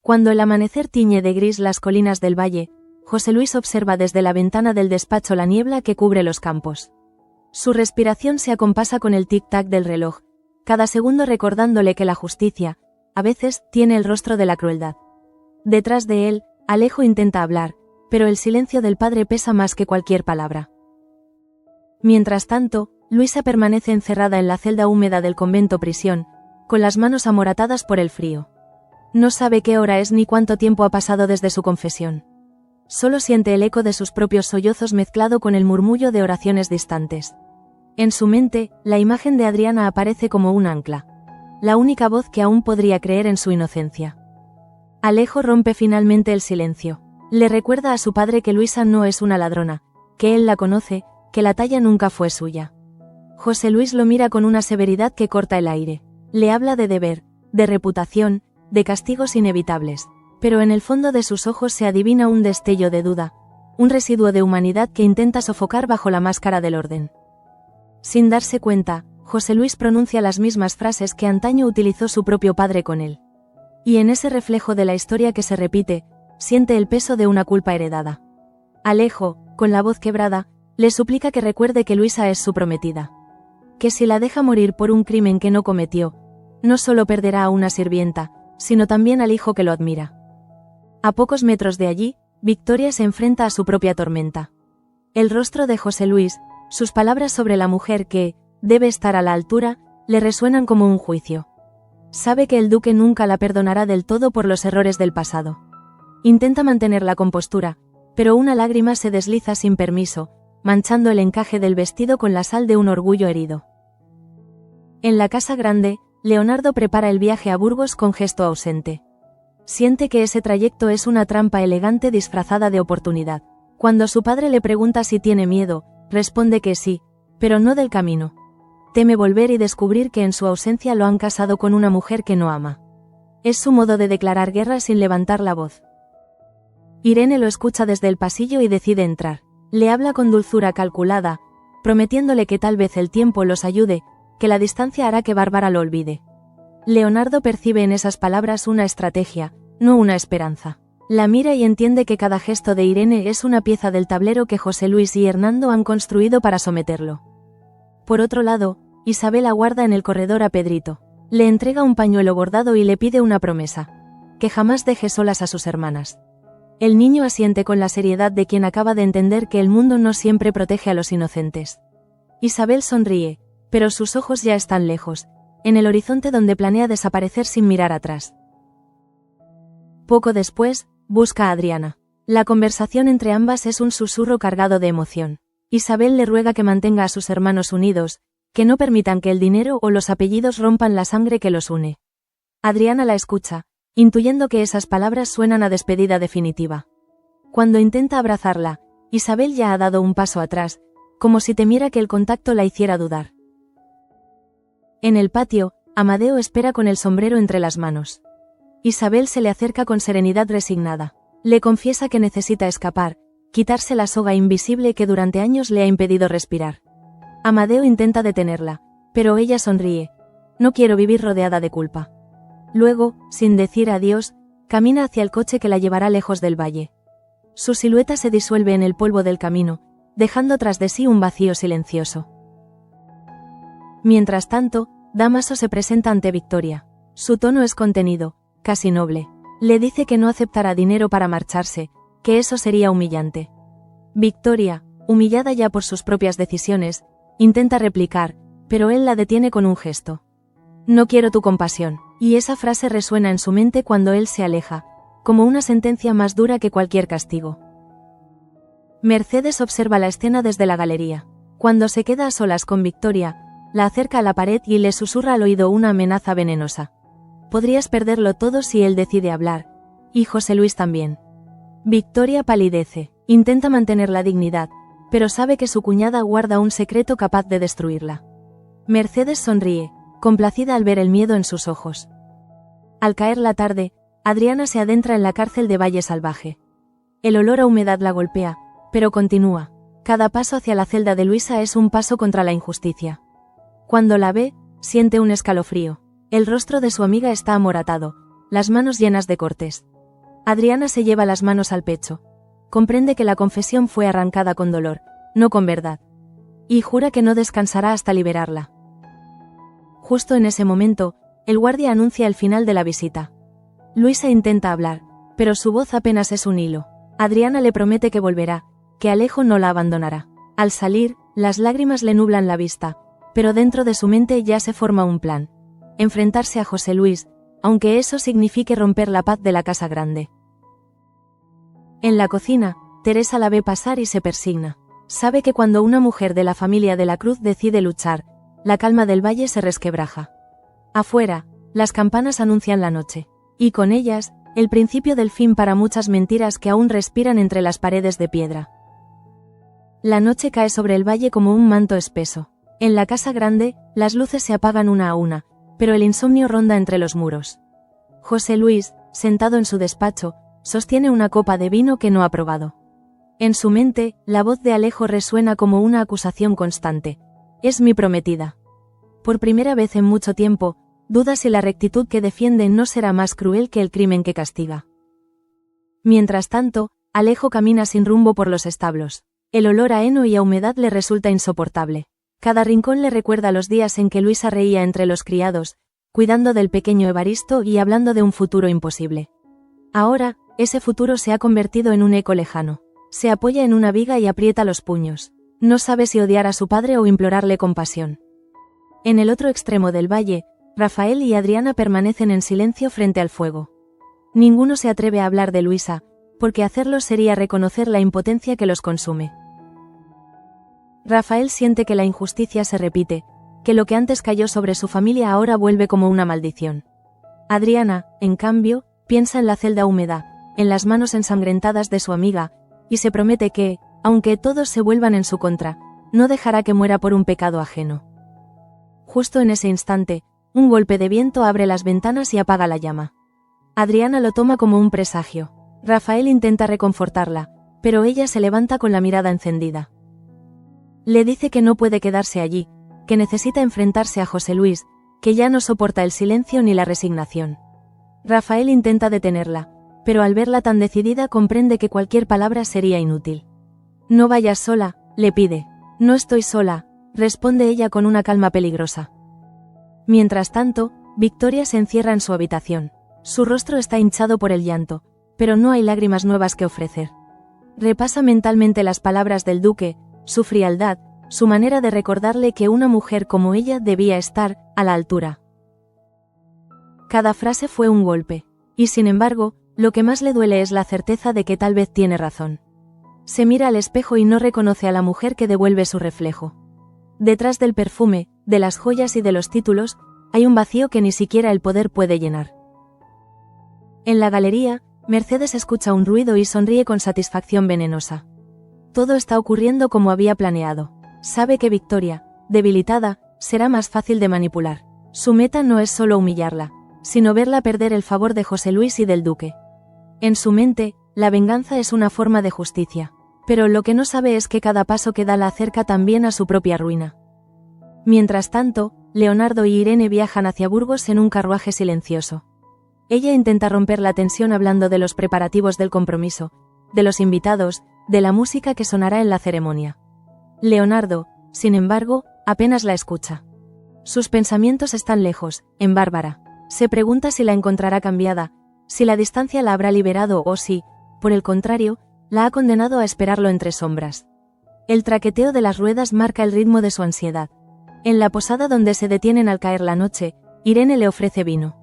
Cuando el amanecer tiñe de gris las colinas del valle, José Luis observa desde la ventana del despacho la niebla que cubre los campos. Su respiración se acompasa con el tic-tac del reloj, cada segundo recordándole que la justicia, a veces, tiene el rostro de la crueldad. Detrás de él, Alejo intenta hablar, pero el silencio del padre pesa más que cualquier palabra. Mientras tanto, Luisa permanece encerrada en la celda húmeda del convento-prisión, con las manos amoratadas por el frío. No sabe qué hora es ni cuánto tiempo ha pasado desde su confesión. Solo siente el eco de sus propios sollozos mezclado con el murmullo de oraciones distantes. En su mente, la imagen de Adriana aparece como un ancla. La única voz que aún podría creer en su inocencia. Alejo rompe finalmente el silencio. Le recuerda a su padre que Luisa no es una ladrona, que él la conoce, que la talla nunca fue suya. José Luis lo mira con una severidad que corta el aire. Le habla de deber, de reputación, de castigos inevitables, pero en el fondo de sus ojos se adivina un destello de duda, un residuo de humanidad que intenta sofocar bajo la máscara del orden. Sin darse cuenta, José Luis pronuncia las mismas frases que antaño utilizó su propio padre con él. Y en ese reflejo de la historia que se repite, siente el peso de una culpa heredada. Alejo, con la voz quebrada, le suplica que recuerde que Luisa es su prometida. Que si la deja morir por un crimen que no cometió, no solo perderá a una sirvienta, sino también al hijo que lo admira. A pocos metros de allí, Victoria se enfrenta a su propia tormenta. El rostro de José Luis, sus palabras sobre la mujer que debe estar a la altura, le resuenan como un juicio. Sabe que el duque nunca la perdonará del todo por los errores del pasado. Intenta mantener la compostura, pero una lágrima se desliza sin permiso, manchando el encaje del vestido con la sal de un orgullo herido. En la casa grande, Leonardo prepara el viaje a Burgos con gesto ausente. Siente que ese trayecto es una trampa elegante disfrazada de oportunidad. Cuando su padre le pregunta si tiene miedo, responde que sí, pero no del camino. Teme volver y descubrir que en su ausencia lo han casado con una mujer que no ama. Es su modo de declarar guerra sin levantar la voz. Irene lo escucha desde el pasillo y decide entrar. Le habla con dulzura calculada, prometiéndole que tal vez el tiempo los ayude, que la distancia hará que Bárbara lo olvide. Leonardo percibe en esas palabras una estrategia, no una esperanza. La mira y entiende que cada gesto de Irene es una pieza del tablero que José Luis y Hernando han construido para someterlo. Por otro lado, Isabel aguarda en el corredor a Pedrito. Le entrega un pañuelo bordado y le pide una promesa: que jamás deje solas a sus hermanas. El niño asiente con la seriedad de quien acaba de entender que el mundo no siempre protege a los inocentes. Isabel sonríe, pero sus ojos ya están lejos, en el horizonte donde planea desaparecer sin mirar atrás. Poco después, busca a Adriana. La conversación entre ambas es un susurro cargado de emoción. Isabel le ruega que mantenga a sus hermanos unidos, que no permitan que el dinero o los apellidos rompan la sangre que los une. Adriana la escucha, intuyendo que esas palabras suenan a despedida definitiva. Cuando intenta abrazarla, Isabel ya ha dado un paso atrás, como si temiera que el contacto la hiciera dudar. En el patio, Amadeo espera con el sombrero entre las manos. Isabel se le acerca con serenidad resignada. Le confiesa que necesita escapar, quitarse la soga invisible que durante años le ha impedido respirar. Amadeo intenta detenerla, pero ella sonríe. No quiero vivir rodeada de culpa. Luego, sin decir adiós, camina hacia el coche que la llevará lejos del valle. Su silueta se disuelve en el polvo del camino, dejando tras de sí un vacío silencioso. Mientras tanto, Dámaso se presenta ante Victoria. Su tono es contenido, casi noble. Le dice que no aceptará dinero para marcharse, que eso sería humillante. Victoria, humillada ya por sus propias decisiones, intenta replicar, pero él la detiene con un gesto. No quiero tu compasión, y esa frase resuena en su mente cuando él se aleja, como una sentencia más dura que cualquier castigo. Mercedes observa la escena desde la galería. Cuando se queda a solas con Victoria, la acerca a la pared y le susurra al oído una amenaza venenosa. Podrías perderlo todo si él decide hablar, y José Luis también. Victoria palidece, intenta mantener la dignidad, pero sabe que su cuñada guarda un secreto capaz de destruirla. Mercedes sonríe, complacida al ver el miedo en sus ojos. Al caer la tarde, Adriana se adentra en la cárcel de Valle Salvaje. El olor a humedad la golpea, pero continúa. Cada paso hacia la celda de Luisa es un paso contra la injusticia. Cuando la ve, siente un escalofrío. El rostro de su amiga está amoratado, las manos llenas de cortes. Adriana se lleva las manos al pecho. Comprende que la confesión fue arrancada con dolor, no con verdad. Y jura que no descansará hasta liberarla. Justo en ese momento, el guardia anuncia el final de la visita. Luisa intenta hablar, pero su voz apenas es un hilo. Adriana le promete que volverá, que Alejo no la abandonará. Al salir, las lágrimas le nublan la vista, pero dentro de su mente ya se forma un plan. Enfrentarse a José Luis, aunque eso signifique romper la paz de la casa grande. En la cocina, Teresa la ve pasar y se persigna. Sabe que cuando una mujer de la familia de la Cruz decide luchar, la calma del valle se resquebraja. Afuera, las campanas anuncian la noche. Y con ellas, el principio del fin para muchas mentiras que aún respiran entre las paredes de piedra. La noche cae sobre el valle como un manto espeso. En la casa grande, las luces se apagan una a una, pero el insomnio ronda entre los muros. José Luis, sentado en su despacho, sostiene una copa de vino que no ha probado. En su mente, la voz de Alejo resuena como una acusación constante. Es mi prometida. Por primera vez en mucho tiempo, duda si la rectitud que defiende no será más cruel que el crimen que castiga. Mientras tanto, Alejo camina sin rumbo por los establos. El olor a heno y a humedad le resulta insoportable. Cada rincón le recuerda los días en que Luisa reía entre los criados, cuidando del pequeño Evaristo y hablando de un futuro imposible. Ahora, ese futuro se ha convertido en un eco lejano. Se apoya en una viga y aprieta los puños. No sabe si odiar a su padre o implorarle compasión. En el otro extremo del valle, Rafael y Adriana permanecen en silencio frente al fuego. Ninguno se atreve a hablar de Luisa, porque hacerlo sería reconocer la impotencia que los consume. Rafael siente que la injusticia se repite, que lo que antes cayó sobre su familia ahora vuelve como una maldición. Adriana, en cambio, piensa en la celda húmeda, en las manos ensangrentadas de su amiga, y se promete que, aunque todos se vuelvan en su contra, no dejará que muera por un pecado ajeno. Justo en ese instante, un golpe de viento abre las ventanas y apaga la llama. Adriana lo toma como un presagio. Rafael intenta reconfortarla, pero ella se levanta con la mirada encendida. Le dice que no puede quedarse allí, que necesita enfrentarse a José Luis, que ya no soporta el silencio ni la resignación. Rafael intenta detenerla, pero al verla tan decidida comprende que cualquier palabra sería inútil. No vayas sola, le pide. No estoy sola, responde ella con una calma peligrosa. Mientras tanto, Victoria se encierra en su habitación. Su rostro está hinchado por el llanto, pero no hay lágrimas nuevas que ofrecer. Repasa mentalmente las palabras del duque, su frialdad, su manera de recordarle que una mujer como ella debía estar a la altura. Cada frase fue un golpe, y sin embargo, lo que más le duele es la certeza de que tal vez tiene razón. Se mira al espejo y no reconoce a la mujer que devuelve su reflejo. Detrás del perfume, de las joyas y de los títulos, hay un vacío que ni siquiera el poder puede llenar. En la galería, Mercedes escucha un ruido y sonríe con satisfacción venenosa. Todo está ocurriendo como había planeado. Sabe que Victoria, debilitada, será más fácil de manipular. Su meta no es solo humillarla, sino verla perder el favor de José Luis y del duque. En su mente, la venganza es una forma de justicia, pero lo que no sabe es que cada paso que da la acerca también a su propia ruina. Mientras tanto, Leonardo y Irene viajan hacia Burgos en un carruaje silencioso. Ella intenta romper la tensión hablando de los preparativos del compromiso, de los invitados, de la música que sonará en la ceremonia. Leonardo, sin embargo, apenas la escucha. Sus pensamientos están lejos, en Bárbara. Se pregunta si la encontrará cambiada, si la distancia la habrá liberado o si, por el contrario, la ha condenado a esperarlo entre sombras. El traqueteo de las ruedas marca el ritmo de su ansiedad. En la posada donde se detienen al caer la noche, Irene le ofrece vino.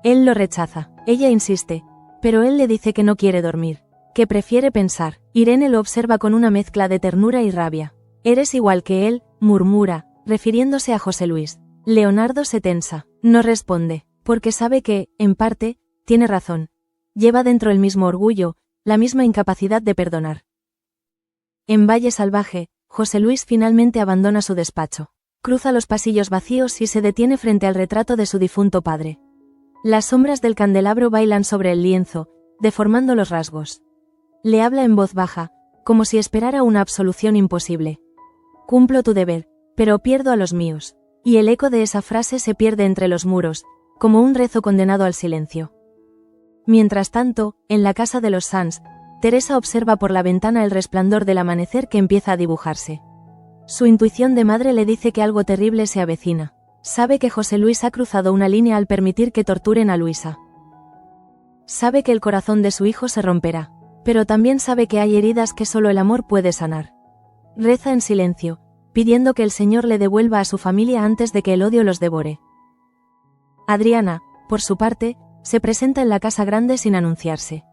Él lo rechaza, ella insiste, pero él le dice que no quiere dormir, que prefiere pensar. Irene lo observa con una mezcla de ternura y rabia. Eres igual que él, murmura, refiriéndose a José Luis. Leonardo se tensa, no responde, porque sabe que, en parte, tiene razón. Lleva dentro el mismo orgullo, la misma incapacidad de perdonar. En Valle Salvaje, José Luis finalmente abandona su despacho. Cruza los pasillos vacíos y se detiene frente al retrato de su difunto padre. Las sombras del candelabro bailan sobre el lienzo, deformando los rasgos. Le habla en voz baja, como si esperara una absolución imposible. Cumplo tu deber, pero pierdo a los míos. Y el eco de esa frase se pierde entre los muros, como un rezo condenado al silencio. Mientras tanto, en la casa de los Sands, Teresa observa por la ventana el resplandor del amanecer que empieza a dibujarse. Su intuición de madre le dice que algo terrible se avecina. Sabe que José Luis ha cruzado una línea al permitir que torturen a Luisa. Sabe que el corazón de su hijo se romperá, pero también sabe que hay heridas que solo el amor puede sanar. Reza en silencio, pidiendo que el Señor le devuelva a su familia antes de que el odio los devore. Adriana, por su parte, se presenta en la casa grande sin anunciarse.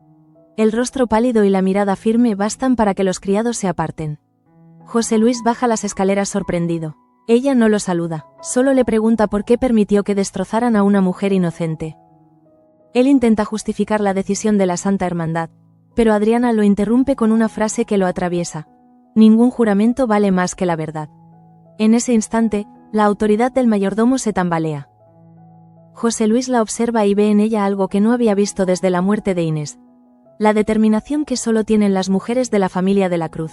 El rostro pálido y la mirada firme bastan para que los criados se aparten. José Luis baja las escaleras sorprendido. Ella no lo saluda, solo le pregunta por qué permitió que destrozaran a una mujer inocente. Él intenta justificar la decisión de la Santa Hermandad, pero Adriana lo interrumpe con una frase que lo atraviesa. Ningún juramento vale más que la verdad. En ese instante, la autoridad del mayordomo se tambalea. José Luis la observa y ve en ella algo que no había visto desde la muerte de Inés. La determinación que solo tienen las mujeres de la familia de la Cruz.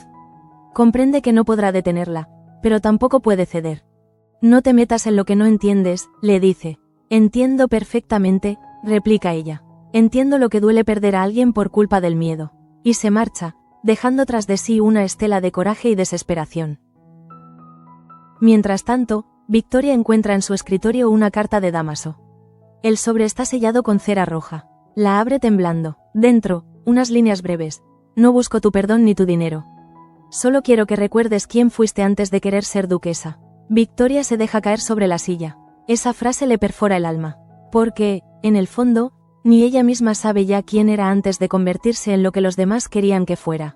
Comprende que no podrá detenerla, pero tampoco puede ceder. No te metas en lo que no entiendes, le dice. Entiendo perfectamente, replica ella. Entiendo lo que duele perder a alguien por culpa del miedo. Y se marcha, dejando tras de sí una estela de coraje y desesperación. Mientras tanto, Victoria encuentra en su escritorio una carta de Dámaso. El sobre está sellado con cera roja. La abre temblando. Dentro, unas líneas breves. No busco tu perdón ni tu dinero. Solo quiero que recuerdes quién fuiste antes de querer ser duquesa. Victoria se deja caer sobre la silla. Esa frase le perfora el alma. Porque, en el fondo, ni ella misma sabe ya quién era antes de convertirse en lo que los demás querían que fuera.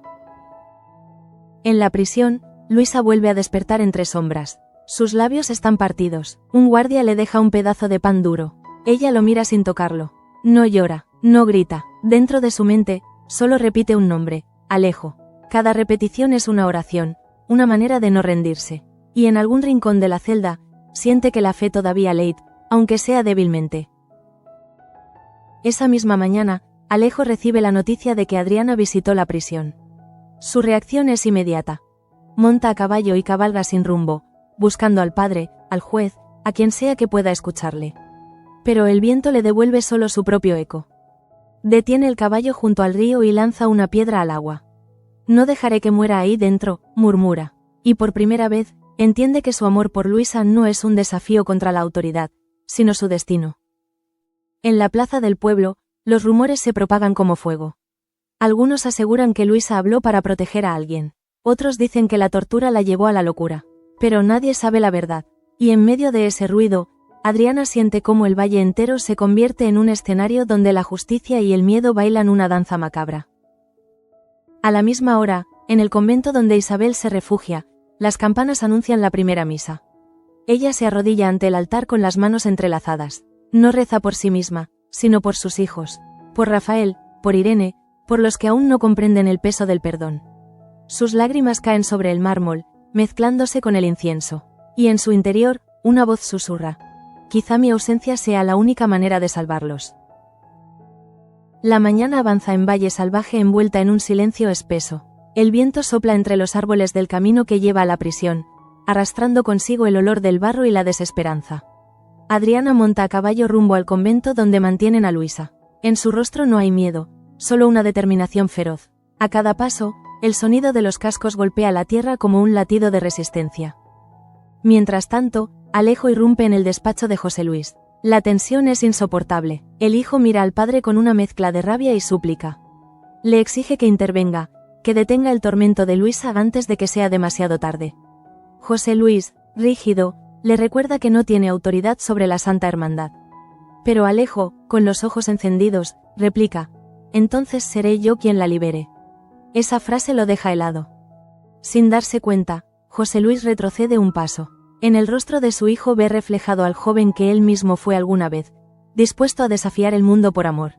En la prisión, Luisa vuelve a despertar entre sombras. Sus labios están partidos. Un guardia le deja un pedazo de pan duro. Ella lo mira sin tocarlo. No llora, no grita. Dentro de su mente, solo repite un nombre: Alejo. Cada repetición es una oración, una manera de no rendirse. Y en algún rincón de la celda, siente que la fe todavía late, aunque sea débilmente. Esa misma mañana, Alejo recibe la noticia de que Adriana visitó la prisión. Su reacción es inmediata. Monta a caballo y cabalga sin rumbo, buscando al padre, al juez, a quien sea que pueda escucharle. Pero el viento le devuelve solo su propio eco. Detiene el caballo junto al río y lanza una piedra al agua. No dejaré que muera ahí dentro, murmura. Y por primera vez, entiende que su amor por Luisa no es un desafío contra la autoridad, sino su destino. En la plaza del pueblo, los rumores se propagan como fuego. Algunos aseguran que Luisa habló para proteger a alguien. Otros dicen que la tortura la llevó a la locura. Pero nadie sabe la verdad. Y en medio de ese ruido, Adriana siente cómo el valle entero se convierte en un escenario donde la justicia y el miedo bailan una danza macabra. A la misma hora, en el convento donde Isabel se refugia, las campanas anuncian la primera misa. Ella se arrodilla ante el altar con las manos entrelazadas. No reza por sí misma, sino por sus hijos, por Rafael, por Irene, por los que aún no comprenden el peso del perdón. Sus lágrimas caen sobre el mármol, mezclándose con el incienso. Y en su interior, una voz susurra: quizá mi ausencia sea la única manera de salvarlos. La mañana avanza en valle salvaje envuelta en un silencio espeso. El viento sopla entre los árboles del camino que lleva a la prisión, arrastrando consigo el olor del barro y la desesperanza. Adriana monta a caballo rumbo al convento donde mantienen a Luisa. En su rostro no hay miedo, solo una determinación feroz. A cada paso, el sonido de los cascos golpea la tierra como un latido de resistencia. Mientras tanto, Alejo irrumpe en el despacho de José Luis. La tensión es insoportable. El hijo mira al padre con una mezcla de rabia y súplica. Le exige que intervenga, que detenga el tormento de Luisa antes de que sea demasiado tarde. José Luis, rígido, le recuerda que no tiene autoridad sobre la Santa Hermandad. Pero Alejo, con los ojos encendidos, replica: entonces seré yo quien la libere. Esa frase lo deja helado. Sin darse cuenta, José Luis retrocede un paso. En el rostro de su hijo ve reflejado al joven que él mismo fue alguna vez, dispuesto a desafiar el mundo por amor.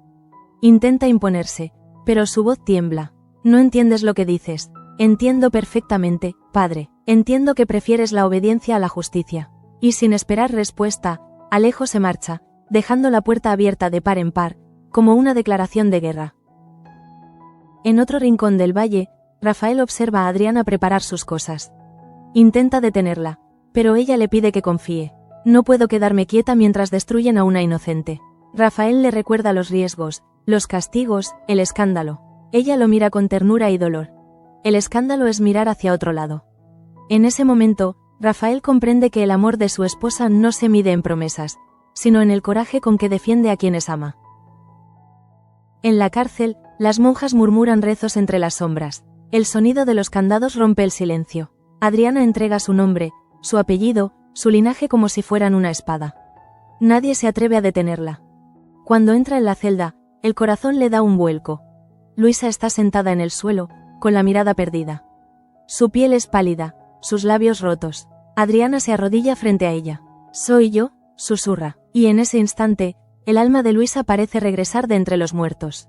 Intenta imponerse, pero su voz tiembla. No entiendes lo que dices. Entiendo perfectamente, padre. Entiendo que prefieres la obediencia a la justicia. Y sin esperar respuesta, Alejo se marcha, dejando la puerta abierta de par en par, como una declaración de guerra. En otro rincón del valle, Rafael observa a Adriana preparar sus cosas. Intenta detenerla, pero ella le pide que confíe. No puedo quedarme quieta mientras destruyen a una inocente. Rafael le recuerda los riesgos, los castigos, el escándalo. Ella lo mira con ternura y dolor. El escándalo es mirar hacia otro lado. En ese momento, Rafael comprende que el amor de su esposa no se mide en promesas, sino en el coraje con que defiende a quienes ama. En la cárcel, las monjas murmuran rezos entre las sombras. El sonido de los candados rompe el silencio. Adriana entrega su nombre, su apellido, su linaje como si fueran una espada. Nadie se atreve a detenerla. Cuando entra en la celda, el corazón le da un vuelco. Luisa está sentada en el suelo, con la mirada perdida. Su piel es pálida, sus labios rotos. Adriana se arrodilla frente a ella. «¿Soy yo?», susurra, y en ese instante, el alma de Luisa parece regresar de entre los muertos.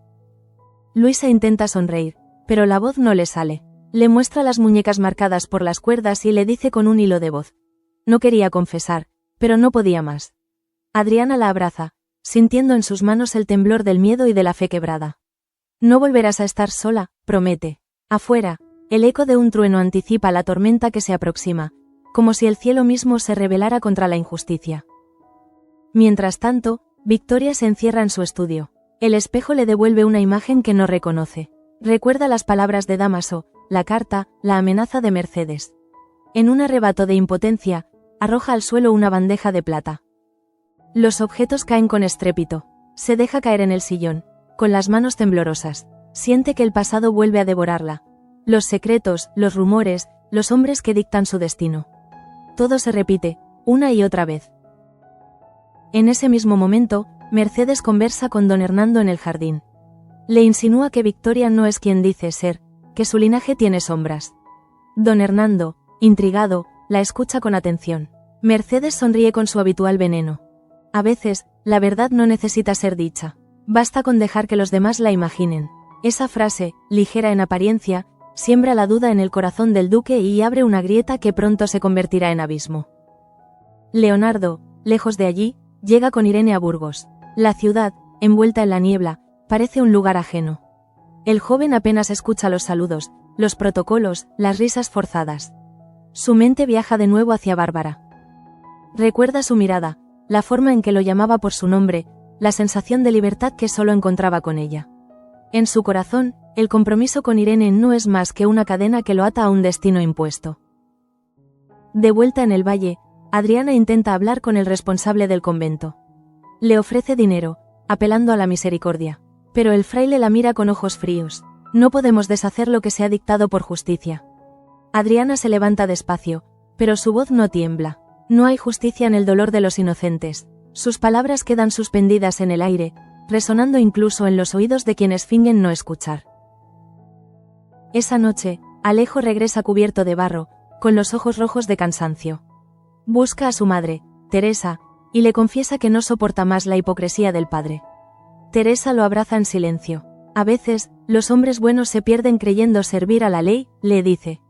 Luisa intenta sonreír, pero la voz no le sale. Le muestra las muñecas marcadas por las cuerdas y le dice con un hilo de voz. No quería confesar, pero no podía más. Adriana la abraza, sintiendo en sus manos el temblor del miedo y de la fe quebrada. No volverás a estar sola, promete. Afuera, el eco de un trueno anticipa la tormenta que se aproxima, como si el cielo mismo se rebelara contra la injusticia. Mientras tanto, Victoria se encierra en su estudio. El espejo le devuelve una imagen que no reconoce. Recuerda las palabras de Dámaso, la carta, la amenaza de Mercedes. En un arrebato de impotencia, arroja al suelo una bandeja de plata. Los objetos caen con estrépito. Se deja caer en el sillón, con las manos temblorosas. Siente que el pasado vuelve a devorarla. Los secretos, los rumores, los hombres que dictan su destino. Todo se repite, una y otra vez. En ese mismo momento, Mercedes conversa con don Hernando en el jardín. Le insinúa que Victoria no es quien dice ser, que su linaje tiene sombras. Don Hernando, intrigado, la escucha con atención. Mercedes sonríe con su habitual veneno. A veces, la verdad no necesita ser dicha. Basta con dejar que los demás la imaginen. Esa frase, ligera en apariencia, siembra la duda en el corazón del duque y abre una grieta que pronto se convertirá en abismo. Leonardo, lejos de allí, llega con Irene a Burgos. La ciudad, envuelta en la niebla, parece un lugar ajeno. El joven apenas escucha los saludos, los protocolos, las risas forzadas. Su mente viaja de nuevo hacia Bárbara. Recuerda su mirada, la forma en que lo llamaba por su nombre, la sensación de libertad que solo encontraba con ella. En su corazón, el compromiso con Irene no es más que una cadena que lo ata a un destino impuesto. De vuelta en el valle, Adriana intenta hablar con el responsable del convento. Le ofrece dinero, apelando a la misericordia. Pero el fraile la mira con ojos fríos. No podemos deshacer lo que se ha dictado por justicia. Adriana se levanta despacio, pero su voz no tiembla. No hay justicia en el dolor de los inocentes. Sus palabras quedan suspendidas en el aire, resonando incluso en los oídos de quienes fingen no escuchar. Esa noche, Alejo regresa cubierto de barro, con los ojos rojos de cansancio. Busca a su madre, Teresa, y le confiesa que no soporta más la hipocresía del padre. Teresa lo abraza en silencio. A veces, los hombres buenos se pierden creyendo servir a la ley, le dice.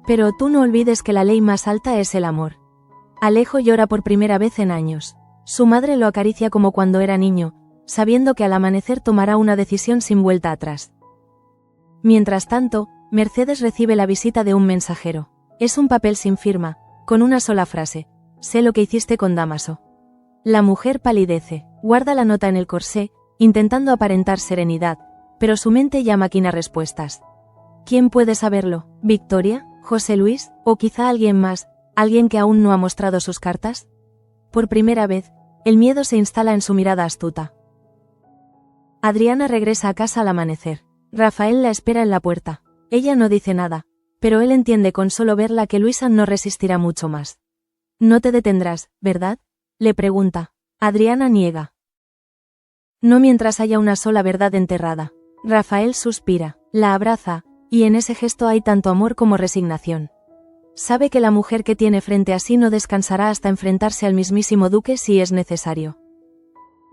Pero tú no olvides que la ley más alta es el amor. Alejo llora por primera vez en años. Su madre lo acaricia como cuando era niño, sabiendo que al amanecer tomará una decisión sin vuelta atrás. Mientras tanto, Mercedes recibe la visita de un mensajero. Es un papel sin firma, con una sola frase: sé lo que hiciste con Dámaso. La mujer palidece, guarda la nota en el corsé, intentando aparentar serenidad, pero su mente ya maquina respuestas. ¿Quién puede saberlo? ¿Victoria? ¿José Luis? ¿O quizá alguien más? ¿Alguien que aún no ha mostrado sus cartas? Por primera vez, el miedo se instala en su mirada astuta. Adriana regresa a casa al amanecer. Rafael la espera en la puerta. Ella no dice nada, pero él entiende con solo verla que Luisa no resistirá mucho más. «No te detendrás, ¿verdad?», le pregunta. Adriana niega. No mientras haya una sola verdad enterrada. Rafael suspira, la abraza, y en ese gesto hay tanto amor como resignación. Sabe que la mujer que tiene frente a sí no descansará hasta enfrentarse al mismísimo duque si es necesario.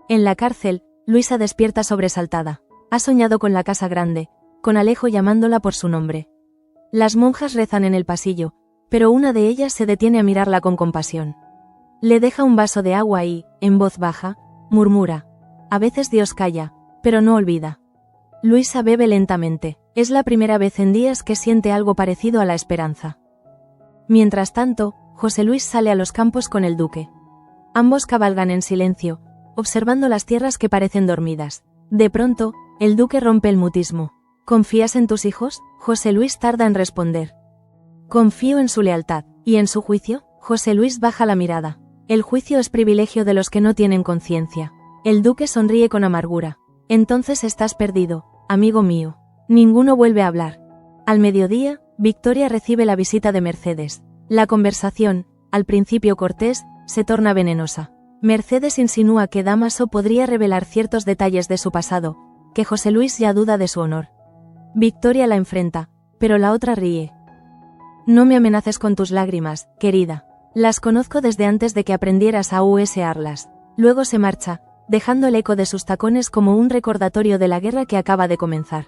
En la cárcel, Luisa despierta sobresaltada. Ha soñado con la casa grande, con Alejo llamándola por su nombre. Las monjas rezan en el pasillo, pero una de ellas se detiene a mirarla con compasión. Le deja un vaso de agua y, en voz baja, murmura: a veces Dios calla, pero no olvida. Luisa bebe lentamente. Es la primera vez en días que siente algo parecido a la esperanza. Mientras tanto, José Luis sale a los campos con el duque. Ambos cabalgan en silencio, observando las tierras que parecen dormidas. De pronto, el duque rompe el mutismo. ¿Confías en tus hijos? José Luis tarda en responder. Confío en su lealtad. ¿Y en su juicio? José Luis baja la mirada. El juicio es privilegio de los que no tienen conciencia. El duque sonríe con amargura. Entonces estás perdido, amigo mío. Ninguno vuelve a hablar. Al mediodía, Victoria recibe la visita de Mercedes. La conversación, al principio cortés, se torna venenosa. Mercedes insinúa que Dámaso podría revelar ciertos detalles de su pasado, que José Luis ya duda de su honor. Victoria la enfrenta, pero la otra ríe. No me amenaces con tus lágrimas, querida. Las conozco desde antes de que aprendieras a usarlas. Luego se marcha, dejando el eco de sus tacones como un recordatorio de la guerra que acaba de comenzar.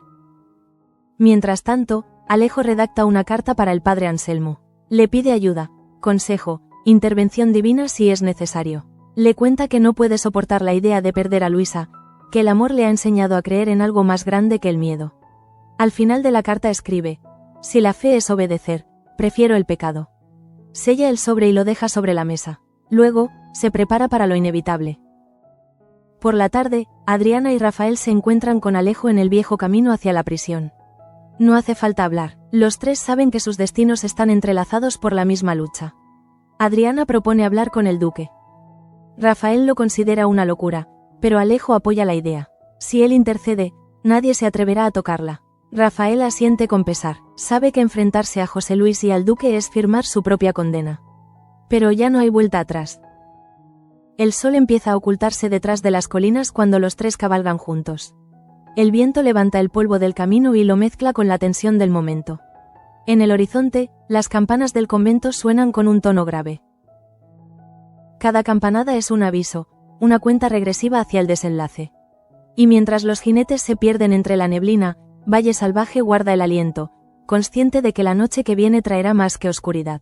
Mientras tanto, Alejo redacta una carta para el padre Anselmo. Le pide ayuda, consejo, intervención divina si es necesario. Le cuenta que no puede soportar la idea de perder a Luisa, que el amor le ha enseñado a creer en algo más grande que el miedo. Al final de la carta escribe: si la fe es obedecer, prefiero el pecado. Sella el sobre y lo deja sobre la mesa. Luego, se prepara para lo inevitable. Por la tarde, Adriana y Rafael se encuentran con Alejo en el viejo camino hacia la prisión. No hace falta hablar, los tres saben que sus destinos están entrelazados por la misma lucha. Adriana propone hablar con el duque. Rafael lo considera una locura, pero Alejo apoya la idea. Si él intercede, nadie se atreverá a tocarla. Rafael asiente con pesar, sabe que enfrentarse a José Luis y al duque es firmar su propia condena. Pero ya no hay vuelta atrás. El sol empieza a ocultarse detrás de las colinas cuando los tres cabalgan juntos. El viento levanta el polvo del camino y lo mezcla con la tensión del momento. En el horizonte, las campanas del convento suenan con un tono grave. Cada campanada es un aviso, una cuenta regresiva hacia el desenlace. Y mientras los jinetes se pierden entre la neblina, Valle Salvaje guarda el aliento, consciente de que la noche que viene traerá más que oscuridad.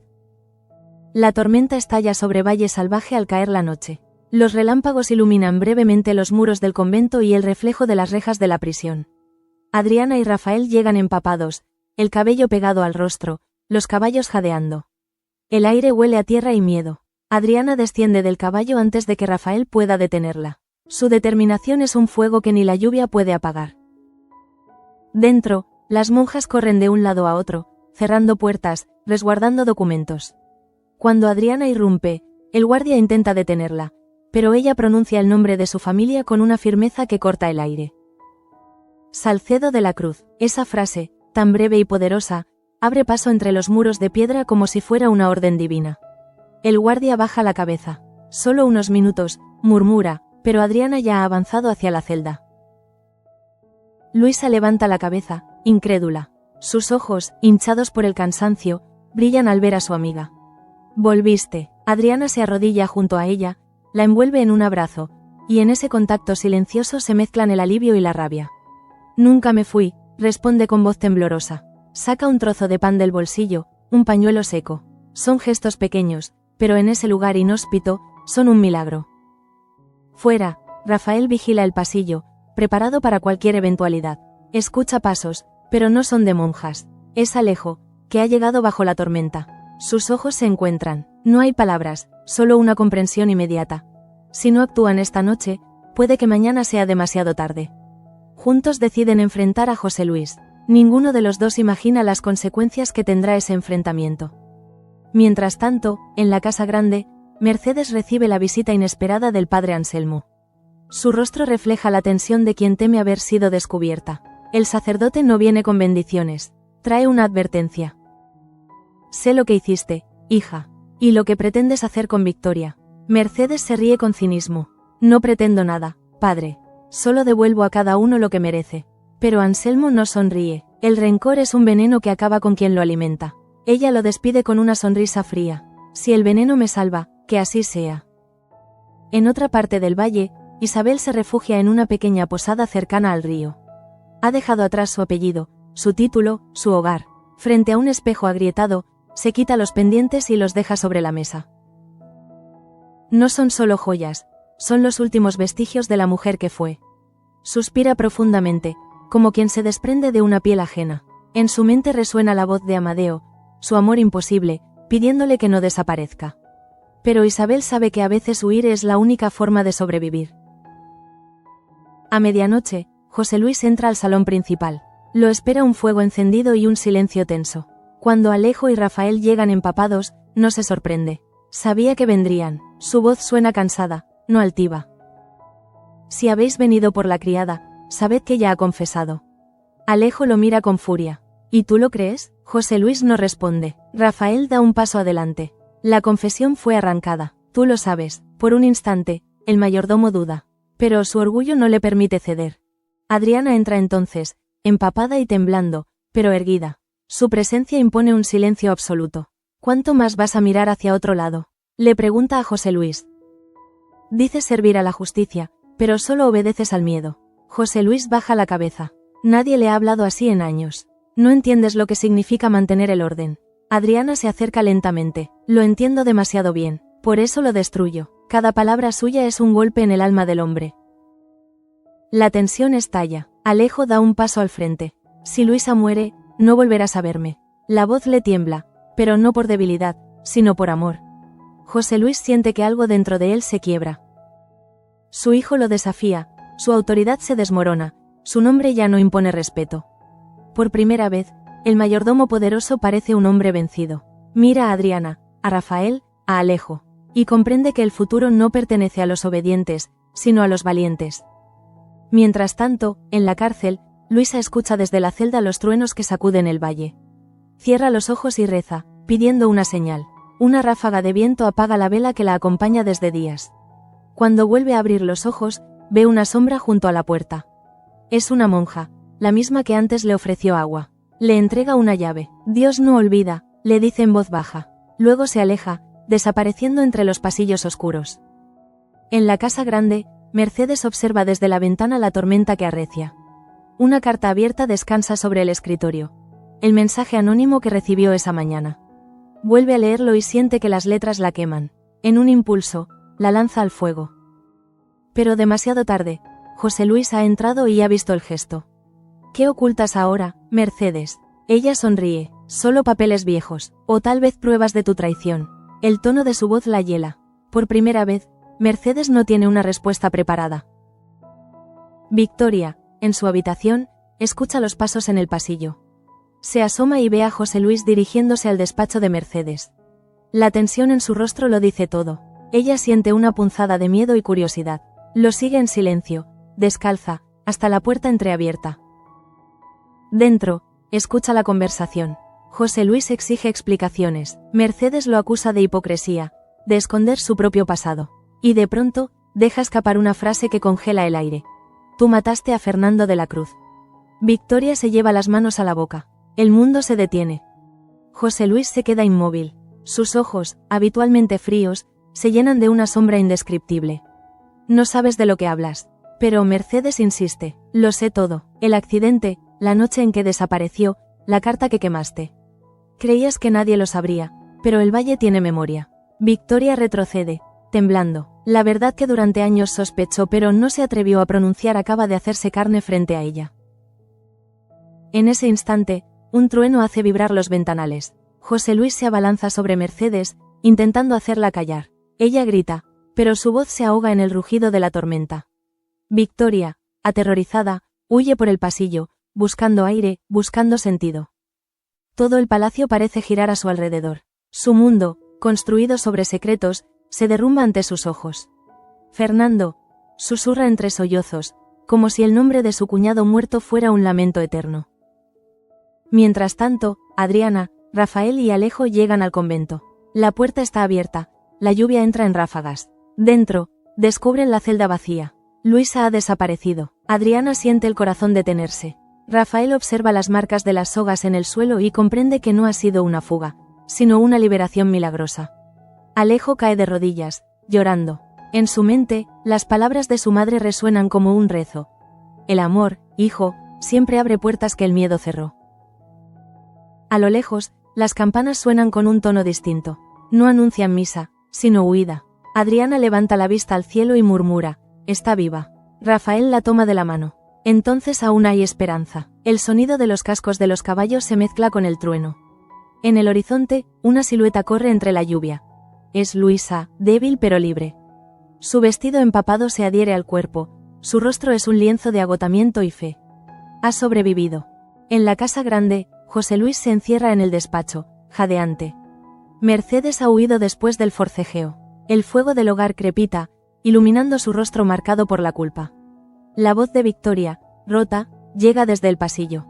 La tormenta estalla sobre Valle Salvaje al caer la noche. Los relámpagos iluminan brevemente los muros del convento y el reflejo de las rejas de la prisión. Adriana y Rafael llegan empapados, el cabello pegado al rostro, los caballos jadeando. El aire huele a tierra y miedo. Adriana desciende del caballo antes de que Rafael pueda detenerla. Su determinación es un fuego que ni la lluvia puede apagar. Dentro, las monjas corren de un lado a otro, cerrando puertas, resguardando documentos. Cuando Adriana irrumpe, el guardia intenta detenerla, pero ella pronuncia el nombre de su familia con una firmeza que corta el aire. Salcedo de la Cruz. Esa frase, tan breve y poderosa, abre paso entre los muros de piedra como si fuera una orden divina. El guardia baja la cabeza. Solo unos minutos, murmura, pero Adriana ya ha avanzado hacia la celda. Luisa levanta la cabeza, incrédula. Sus ojos, hinchados por el cansancio, brillan al ver a su amiga. Volviste. Adriana se arrodilla junto a ella, la envuelve en un abrazo, y en ese contacto silencioso se mezclan el alivio y la rabia. Nunca me fui, responde con voz temblorosa. Saca un trozo de pan del bolsillo, un pañuelo seco. Son gestos pequeños, pero en ese lugar inhóspito, son un milagro. Fuera, Rafael vigila el pasillo, preparado para cualquier eventualidad. Escucha pasos, pero no son de monjas. Es Alejo, que ha llegado bajo la tormenta. Sus ojos se encuentran. No hay palabras, solo una comprensión inmediata. Si no actúan esta noche, puede que mañana sea demasiado tarde. Juntos deciden enfrentar a José Luis. Ninguno de los dos imagina las consecuencias que tendrá ese enfrentamiento. Mientras tanto, en la casa grande, Mercedes recibe la visita inesperada del padre Anselmo. Su rostro refleja la tensión de quien teme haber sido descubierta. El sacerdote no viene con bendiciones, trae una advertencia. Sé lo que hiciste, hija, y lo que pretendes hacer con Victoria. Mercedes se ríe con cinismo. No pretendo nada, padre. Solo devuelvo a cada uno lo que merece. Pero Anselmo no sonríe. El rencor es un veneno que acaba con quien lo alimenta. Ella lo despide con una sonrisa fría. Si el veneno me salva, que así sea. En otra parte del valle, Isabel se refugia en una pequeña posada cercana al río. Ha dejado atrás su apellido, su título, su hogar. Frente a un espejo agrietado, se quita los pendientes y los deja sobre la mesa. No son solo joyas, son los últimos vestigios de la mujer que fue. Suspira profundamente, como quien se desprende de una piel ajena. En su mente resuena la voz de Amadeo, su amor imposible, pidiéndole que no desaparezca. Pero Isabel sabe que a veces huir es la única forma de sobrevivir. A medianoche, José Luis entra al salón principal. Lo espera un fuego encendido y un silencio tenso. Cuando Alejo y Rafael llegan empapados, no se sorprende. Sabía que vendrían. Su voz suena cansada, no altiva. Si habéis venido por la criada, sabed que ya ha confesado. Alejo lo mira con furia. ¿Y tú lo crees? José Luis no responde. Rafael da un paso adelante. La confesión fue arrancada. Tú lo sabes. Por un instante, el mayordomo duda. Pero su orgullo no le permite ceder. Adriana entra entonces, empapada y temblando, pero erguida. Su presencia impone un silencio absoluto. ¿Cuánto más vas a mirar hacia otro lado? Le pregunta a José Luis. Dices servir a la justicia, pero solo obedeces al miedo. José Luis baja la cabeza. Nadie le ha hablado así en años. No entiendes lo que significa mantener el orden. Adriana se acerca lentamente. Lo entiendo demasiado bien. Por eso lo destruyo. Cada palabra suya es un golpe en el alma del hombre. La tensión estalla. Alejo da un paso al frente. Si Luisa muere, no volverás a verme. La voz le tiembla, pero no por debilidad, sino por amor. José Luis siente que algo dentro de él se quiebra. Su hijo lo desafía, su autoridad se desmorona, su nombre ya no impone respeto. Por primera vez, el mayordomo poderoso parece un hombre vencido. Mira a Adriana, a Rafael, a Alejo, y comprende que el futuro no pertenece a los obedientes, sino a los valientes. Mientras tanto, en la cárcel, Luisa escucha desde la celda los truenos que sacuden el valle. Cierra los ojos y reza, pidiendo una señal. Una ráfaga de viento apaga la vela que la acompaña desde días. Cuando vuelve a abrir los ojos, ve una sombra junto a la puerta. Es una monja, la misma que antes le ofreció agua. Le entrega una llave. Dios no olvida, le dice en voz baja. Luego se aleja, desapareciendo entre los pasillos oscuros. En la casa grande, Mercedes observa desde la ventana la tormenta que arrecia. Una carta abierta descansa sobre el escritorio. El mensaje anónimo que recibió esa mañana. Vuelve a leerlo y siente que las letras la queman. En un impulso, la lanza al fuego. Pero demasiado tarde, José Luis ha entrado y ha visto el gesto. ¿Qué ocultas ahora, Mercedes? Ella sonríe. Solo papeles viejos, o tal vez pruebas de tu traición. El tono de su voz la hiela. Por primera vez, Mercedes no tiene una respuesta preparada. Victoria, en su habitación, escucha los pasos en el pasillo. Se asoma y ve a José Luis dirigiéndose al despacho de Mercedes. La tensión en su rostro lo dice todo. Ella siente una punzada de miedo y curiosidad. Lo sigue en silencio, descalza, hasta la puerta entreabierta. Dentro, escucha la conversación. José Luis exige explicaciones. Mercedes lo acusa de hipocresía, de esconder su propio pasado. Y de pronto, deja escapar una frase que congela el aire. Tú mataste a Fernando de la Cruz. Victoria se lleva las manos a la boca. El mundo se detiene. José Luis se queda inmóvil. Sus ojos, habitualmente fríos, se llenan de una sombra indescriptible. No sabes de lo que hablas. Pero Mercedes insiste. Lo sé todo. El accidente, la noche en que desapareció, la carta que quemaste. Creías que nadie lo sabría, pero el valle tiene memoria. Victoria retrocede, temblando. La verdad que durante años sospechó pero no se atrevió a pronunciar acaba de hacerse carne frente a ella. En ese instante, un trueno hace vibrar los ventanales. José Luis se abalanza sobre Mercedes, intentando hacerla callar. Ella grita, pero su voz se ahoga en el rugido de la tormenta. Victoria, aterrorizada, huye por el pasillo, buscando aire, buscando sentido. Todo el palacio parece girar a su alrededor. Su mundo, construido sobre secretos, se derrumba ante sus ojos. Fernando, susurra entre sollozos, como si el nombre de su cuñado muerto fuera un lamento eterno. Mientras tanto, Adriana, Rafael y Alejo llegan al convento. La puerta está abierta, la lluvia entra en ráfagas. Dentro, descubren la celda vacía. Luisa ha desaparecido. Adriana siente el corazón detenerse. Rafael observa las marcas de las sogas en el suelo y comprende que no ha sido una fuga, sino una liberación milagrosa. Alejo cae de rodillas, llorando. En su mente, las palabras de su madre resuenan como un rezo. El amor, hijo, siempre abre puertas que el miedo cerró. A lo lejos, las campanas suenan con un tono distinto. No anuncian misa, sino huida. Adriana levanta la vista al cielo y murmura, está viva. Rafael la toma de la mano. Entonces aún hay esperanza. El sonido de los cascos de los caballos se mezcla con el trueno. En el horizonte, una silueta corre entre la lluvia. Es Luisa, débil pero libre. Su vestido empapado se adhiere al cuerpo, Su rostro es un lienzo de agotamiento y fe. Ha sobrevivido. En la casa grande, José Luis se encierra en el despacho, jadeante. Mercedes ha huido después del forcejeo. El fuego del hogar crepita, iluminando su rostro marcado por la culpa. La voz de Victoria, rota, llega desde el pasillo.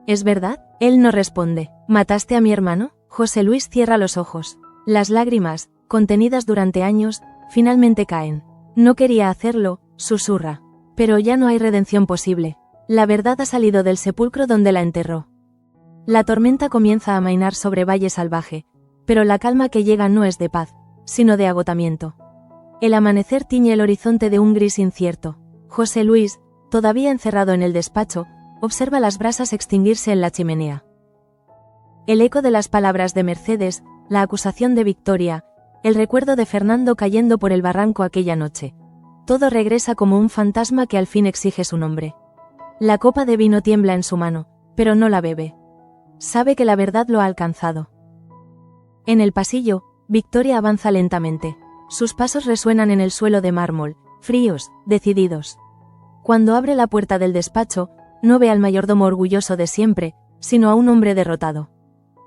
¿Es verdad? Él no responde. ¿Mataste a mi hermano? José Luis cierra los ojos. Las lágrimas, contenidas durante años, finalmente caen. No quería hacerlo, susurra. Pero ya no hay redención posible. La verdad ha salido del sepulcro donde la enterró. La tormenta comienza a amainar sobre Valle Salvaje, pero la calma que llega no es de paz, sino de agotamiento. El amanecer tiñe el horizonte de un gris incierto. José Luis, todavía encerrado en el despacho, observa las brasas extinguirse en la chimenea. El eco de las palabras de Mercedes, la acusación de Victoria, el recuerdo de Fernando cayendo por el barranco aquella noche. Todo regresa como un fantasma que al fin exige su nombre. La copa de vino tiembla en su mano, pero no la bebe. Sabe que la verdad lo ha alcanzado. En el pasillo, Victoria avanza lentamente. Sus pasos resuenan en el suelo de mármol, fríos, decididos. Cuando abre la puerta del despacho, no ve al mayordomo orgulloso de siempre, sino a un hombre derrotado.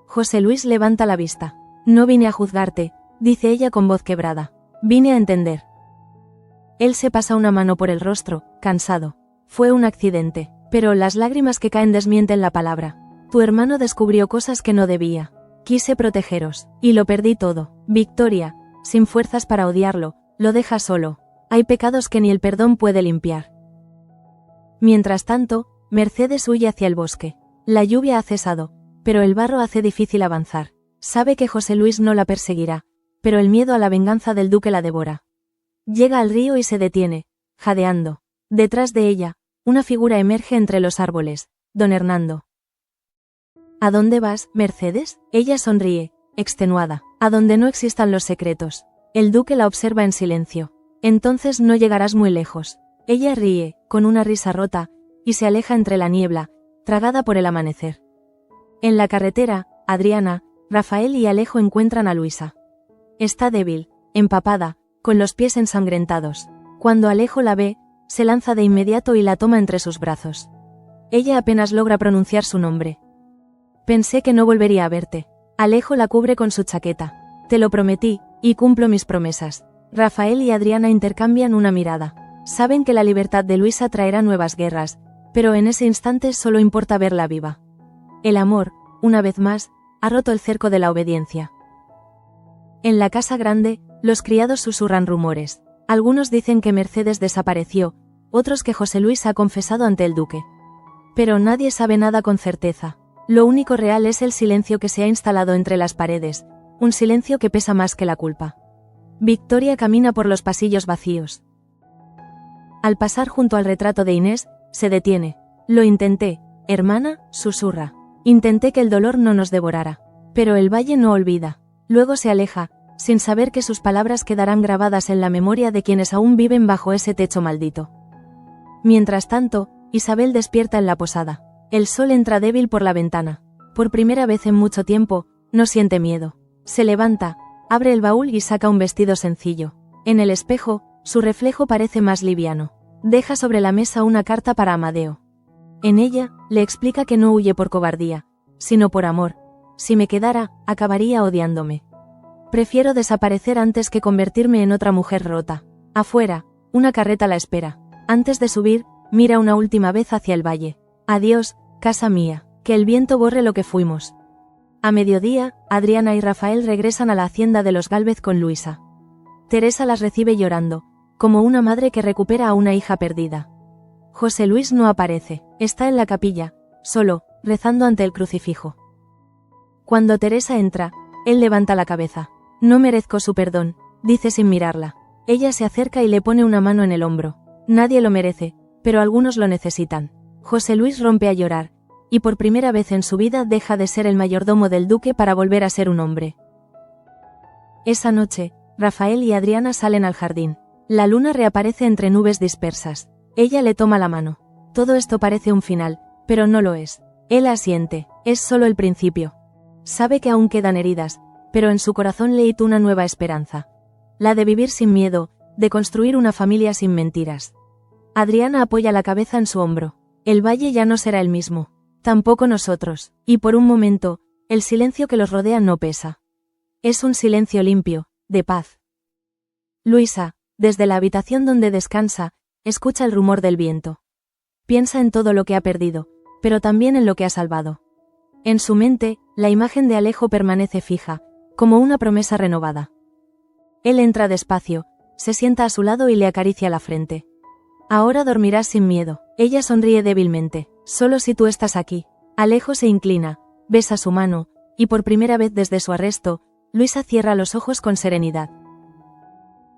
José Luis levanta la vista. No vine a juzgarte, dice ella con voz quebrada. Vine a entender. Él se pasa una mano por el rostro, cansado. Fue un accidente, pero las lágrimas que caen desmienten la palabra. Tu hermano descubrió cosas que no debía. Quise protegeros, y lo perdí todo. Victoria, sin fuerzas para odiarlo, lo deja solo. Hay pecados que ni el perdón puede limpiar. Mientras tanto, Mercedes huye hacia el bosque. La lluvia ha cesado, pero el barro hace difícil avanzar. Sabe que José Luis no la perseguirá, pero el miedo a la venganza del duque la devora. Llega al río y se detiene, jadeando. Detrás de ella, una figura emerge entre los árboles, don Hernando. ¿A dónde vas, Mercedes? Ella sonríe, extenuada. A donde no existan los secretos. El duque la observa en silencio. Entonces no llegarás muy lejos. Ella ríe, con una risa rota, y se aleja entre la niebla, tragada por el amanecer. En la carretera, Adriana, Rafael y Alejo encuentran a Luisa. Está débil, empapada, con los pies ensangrentados. Cuando Alejo la ve, se lanza de inmediato y la toma entre sus brazos. Ella apenas logra pronunciar su nombre. Pensé que no volvería a verte. Alejo la cubre con su chaqueta. Te lo prometí, y cumplo mis promesas. Rafael y Adriana intercambian una mirada. Saben que la libertad de Luisa traerá nuevas guerras, pero en ese instante solo importa verla viva. El amor, una vez más, ha roto el cerco de la obediencia. En la casa grande, los criados susurran rumores. Algunos dicen que Mercedes desapareció, otros que José Luis ha confesado ante el duque. Pero nadie sabe nada con certeza. Lo único real es el silencio que se ha instalado entre las paredes, un silencio que pesa más que la culpa. Victoria camina por los pasillos vacíos. Al pasar junto al retrato de Inés, se detiene. Lo intenté, hermana, susurra. Intenté que el dolor no nos devorara. Pero el valle no olvida. Luego se aleja, sin saber que sus palabras quedarán grabadas en la memoria de quienes aún viven bajo ese techo maldito. Mientras tanto, Isabel despierta en la posada. El sol entra débil por la ventana. Por primera vez en mucho tiempo, no siente miedo. Se levanta, abre el baúl y saca un vestido sencillo. En el espejo, su reflejo parece más liviano. Deja sobre la mesa una carta para Amadeo. En ella, le explica que no huye por cobardía, sino por amor. Si me quedara, acabaría odiándome. Prefiero desaparecer antes que convertirme en otra mujer rota. Afuera, una carreta la espera. Antes de subir, mira una última vez hacia el valle. Adiós, casa mía, que el viento borre lo que fuimos. A mediodía, Adriana y Rafael regresan a la hacienda de los Gálvez con Luisa. Teresa las recibe llorando, como una madre que recupera a una hija perdida. José Luis no aparece, está en la capilla, solo, rezando ante el crucifijo. Cuando Teresa entra, él levanta la cabeza. No merezco su perdón, dice sin mirarla. Ella se acerca y le pone una mano en el hombro. Nadie lo merece, pero algunos lo necesitan. José Luis rompe a llorar, y por primera vez en su vida deja de ser el mayordomo del duque para volver a ser un hombre. Esa noche, Rafael y Adriana salen al jardín. La luna reaparece entre nubes dispersas. Ella le toma la mano. Todo esto parece un final, pero no lo es. Él asiente, es solo el principio. Sabe que aún quedan heridas, pero en su corazón leíta una nueva esperanza. La de vivir sin miedo, de construir una familia sin mentiras. Adriana apoya la cabeza en su hombro. El valle ya no será el mismo. Tampoco nosotros. Y por un momento, el silencio que los rodea no pesa. Es un silencio limpio, de paz. Luisa, desde la habitación donde descansa, escucha el rumor del viento. Piensa en todo lo que ha perdido, pero también en lo que ha salvado. En su mente, la imagen de Alejo permanece fija, como una promesa renovada. Él entra despacio, se sienta a su lado y le acaricia la frente. Ahora dormirás sin miedo. Ella sonríe débilmente. Solo si tú estás aquí. Alejo se inclina, besa su mano, y por primera vez desde su arresto, Luisa cierra los ojos con serenidad.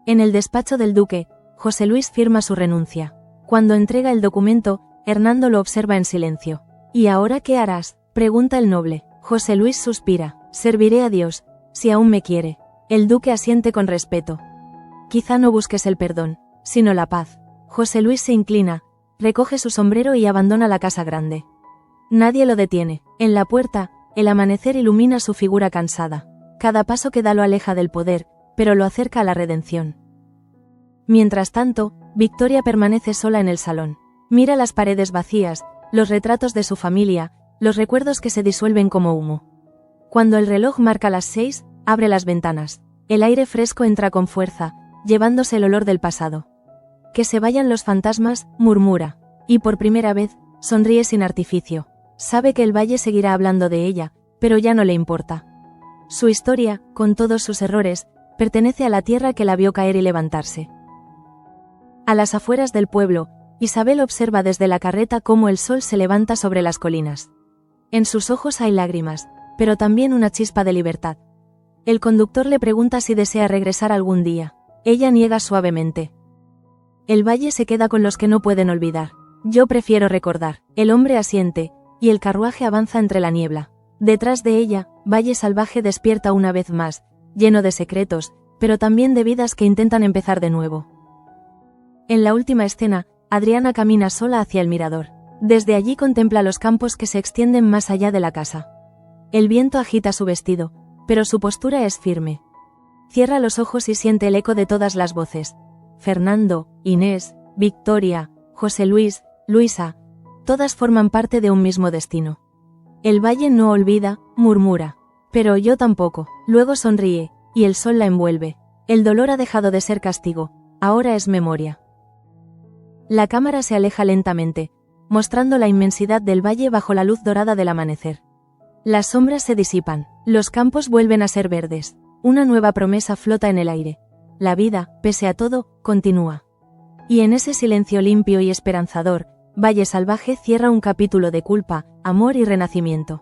En el despacho del duque, José Luis firma su renuncia. Cuando entrega el documento, Hernando lo observa en silencio. ¿Y ahora qué harás?, pregunta el noble. José Luis suspira. Serviré a Dios, si aún me quiere. El duque asiente con respeto. Quizá no busques el perdón, sino la paz. José Luis se inclina, recoge su sombrero y abandona la casa grande. Nadie lo detiene. En la puerta, el amanecer ilumina su figura cansada. Cada paso que da lo aleja del poder, pero lo acerca a la redención. Mientras tanto, Victoria permanece sola en el salón. Mira las paredes vacías, los retratos de su familia, los recuerdos que se disuelven como humo. Cuando el reloj marca las 6, abre las ventanas. El aire fresco entra con fuerza, llevándose el olor del pasado. Que se vayan los fantasmas, murmura. Y por primera vez, sonríe sin artificio. Sabe que el valle seguirá hablando de ella, pero ya no le importa. Su historia, con todos sus errores, pertenece a la tierra que la vio caer y levantarse. A las afueras del pueblo, Isabel observa desde la carreta cómo el sol se levanta sobre las colinas. En sus ojos hay lágrimas, pero también una chispa de libertad. El conductor le pregunta si desea regresar algún día. Ella niega suavemente. El valle se queda con los que no pueden olvidar. Yo prefiero recordar. El hombre asiente, y el carruaje avanza entre la niebla. Detrás de ella, Valle Salvaje despierta una vez más, lleno de secretos, pero también de vidas que intentan empezar de nuevo. En la última escena, Adriana camina sola hacia el mirador. Desde allí contempla los campos que se extienden más allá de la casa. El viento agita su vestido, pero su postura es firme. Cierra los ojos y siente el eco de todas las voces. Fernando, Inés, Victoria, José Luis, Luisa, todas forman parte de un mismo destino. El valle no olvida, murmura. Pero yo tampoco. Luego sonríe, y el sol la envuelve. El dolor ha dejado de ser castigo, ahora es memoria. La cámara se aleja lentamente, mostrando la inmensidad del valle bajo la luz dorada del amanecer. Las sombras se disipan, los campos vuelven a ser verdes. Una nueva promesa flota en el aire. La vida, pese a todo, continúa. Y en ese silencio limpio y esperanzador, Valle Salvaje cierra un capítulo de culpa, amor y renacimiento.